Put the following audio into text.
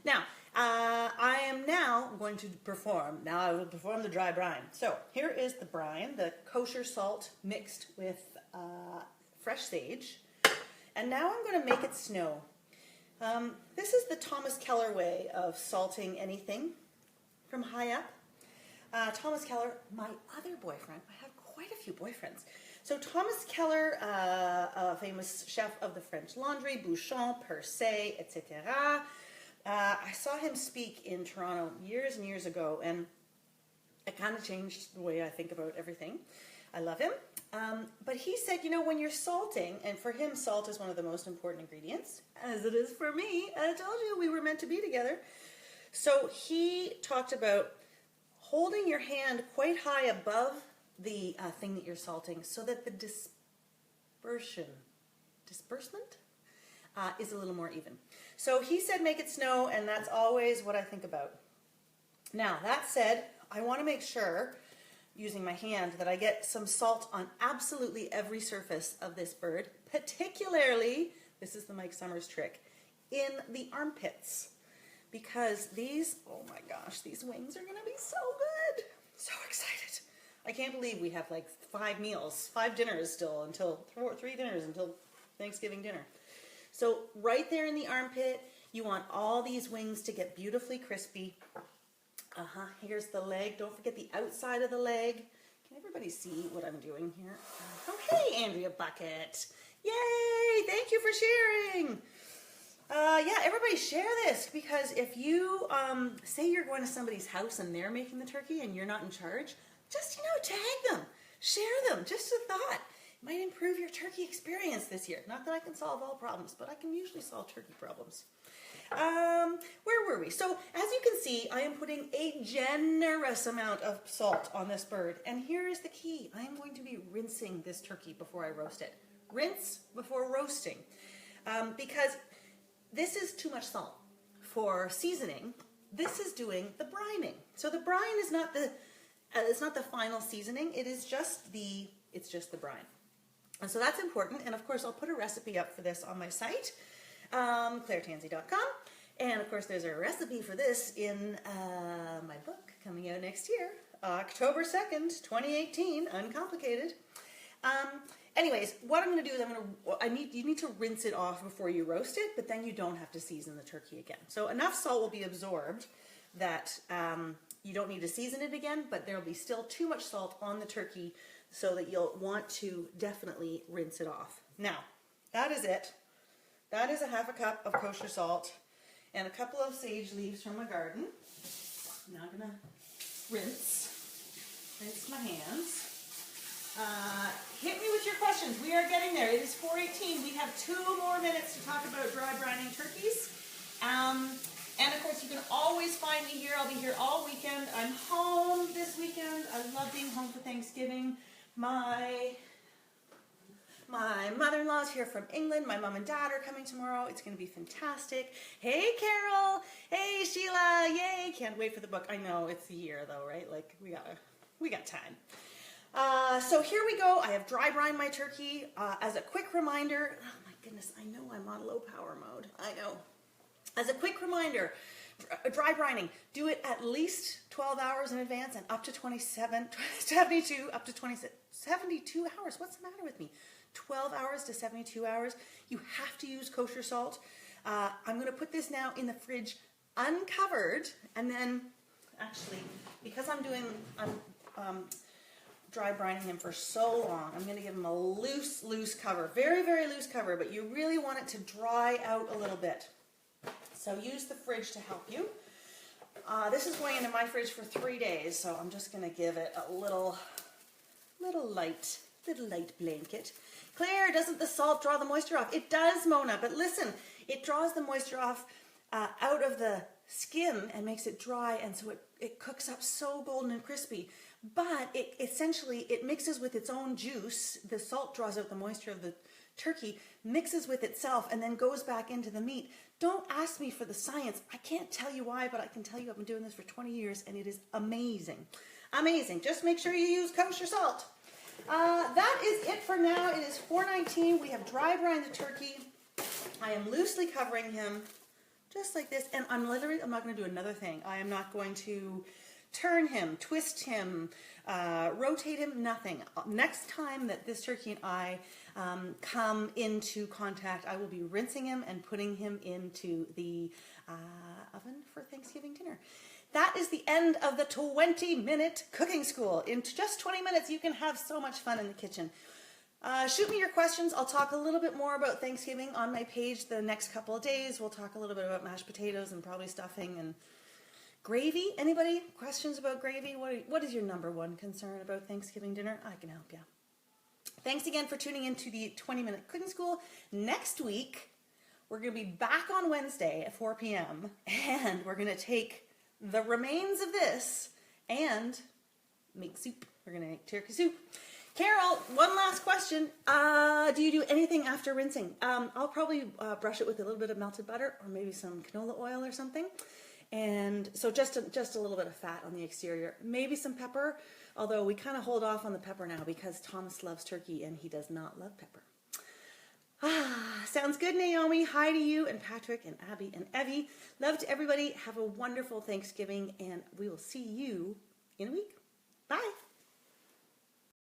Now, I am now going to perform. Now I will perform the dry brine. So here is the brine, the kosher salt mixed with fresh sage. And now I'm going to make it snow. This is the Thomas Keller way of salting anything from high up. Thomas Keller, my other boyfriend. I have quite a few boyfriends. So Thomas Keller, a famous chef of the French Laundry, Bouchon, Per se, etc. I saw him speak in Toronto years and years ago, and it kind of changed the way I think about everything. I love him. But he said, you know, when you're salting, and for him salt is one of the most important ingredients, as it is for me. I told you we were meant to be together. So he talked about holding your hand quite high above the thing that you're salting so that the disbursement is a little more even. So he said make it snow, and that's always what I think about. Now, that said, I want to make sure, using my hand, that I get some salt on absolutely every surface of this bird, particularly, this is the Mike Summers trick, in the armpits. Because these, oh my gosh, these wings are going to be so good. So excited. I can't believe we have like 5 dinners still until, 3 dinners until Thanksgiving dinner. So right there in the armpit, you want all these wings to get beautifully crispy. Here's the leg. Don't forget the outside of the leg. Can everybody see what I'm doing here? Oh, hey, Andrea Bucket. Yay, thank you for sharing. Yeah, everybody share this, because if you say you're going to somebody's house and they're making the turkey and you're not in charge, just, tag them, share them, just a thought. It might improve your turkey experience this year. Not that I can solve all problems, but I can usually solve turkey problems. Where were we? So, as you can see, I am putting a generous amount of salt on this bird. And here is the key. I am going to be rinsing this turkey before I roast it. Rinse before roasting. Because this is too much salt for seasoning. This is doing the brining. So the brine is not it's not the final seasoning. It is just the brine. And so that's important. And of course, I'll put a recipe up for this on my site, clairetansey.com. And of course, there's a recipe for this in my book coming out next year, October 2nd, 2018, Uncomplicated. Anyways, what I'm going to do is you need to rinse it off before you roast it, but then you don't have to season the turkey again. So enough salt will be absorbed that you don't need to season it again, but there will be still too much salt on the turkey so that you'll want to definitely rinse it off. Now, that is it. That is a half a cup of kosher salt and a couple of sage leaves from my garden. Now I'm going to rinse my hands. Hit me with your questions. We are getting there. It is 4:18. We have 2 more minutes to talk about dry brining turkeys. And of course, you can always find me here. I'll be here all weekend. I'm home this weekend. I love being home for Thanksgiving. My mother-in-law's here from England. My mom and dad are coming tomorrow. It's going to be fantastic. Hey, Carol. Hey, Sheila. Yay. Can't wait for the book. I know it's the year, though, right? Like, we got time. So here we go. I have dry brine my turkey. As a quick reminder, oh my goodness, I know I'm on low power mode. I know. As a quick reminder, dry brining, do it at least 12 hours in advance and up to 72 hours. What's the matter with me? 12 hours to 72 hours. You have to use kosher salt. I'm going to put this now in the fridge uncovered, and then actually, because I'm dry brining him for so long, I'm going to give him a loose cover. Very, very loose cover, but you really want it to dry out a little bit. So use the fridge to help you. This is going into my fridge for 3 days, so I'm just going to give it a little light blanket. Claire, doesn't the salt draw the moisture off? It does, Mona, but listen, it draws the moisture off out of the skin and makes it dry, and so it cooks up so golden and crispy. But it mixes with its own juice. The salt draws out the moisture of the turkey, mixes with itself, and then goes back into the meat. Don't ask me for the science. I can't tell you why, but I can tell you I've been doing this for 20 years, and it is amazing. Amazing. Just make sure you use kosher salt. That is it for now. It is 4:19. We have dry brined the turkey. I am loosely covering him just like this. And I'm not going to do another thing. I am not going to turn him, twist him, rotate him, nothing. Next time that this turkey and I come into contact, I will be rinsing him and putting him into the oven for Thanksgiving dinner. That is the end of the 20-minute cooking school. In just 20 minutes, you can have so much fun in the kitchen. Shoot me your questions. I'll talk a little bit more about Thanksgiving on my page the next couple of days. We'll talk a little bit about mashed potatoes and probably stuffing and gravy. Anybody? Questions about gravy? What is your number one concern about Thanksgiving dinner? I can help you. Thanks again for tuning into the 20-minute cooking school. Next week, we're going to be back on Wednesday at 4 p.m. and we're going to take the remains of this and make soup. We're going to make turkey soup. Carol, one last question. Do you do anything after rinsing? I'll probably brush it with a little bit of melted butter or maybe some canola oil or something. And so just a little bit of fat on the exterior. Maybe some pepper, although we kind of hold off on the pepper now because Thomas loves turkey and he does not love pepper. Sounds good, Naomi. Hi to you and Patrick and Abby and Evie. Love to everybody. Have a wonderful Thanksgiving and we will see you in a week. Bye.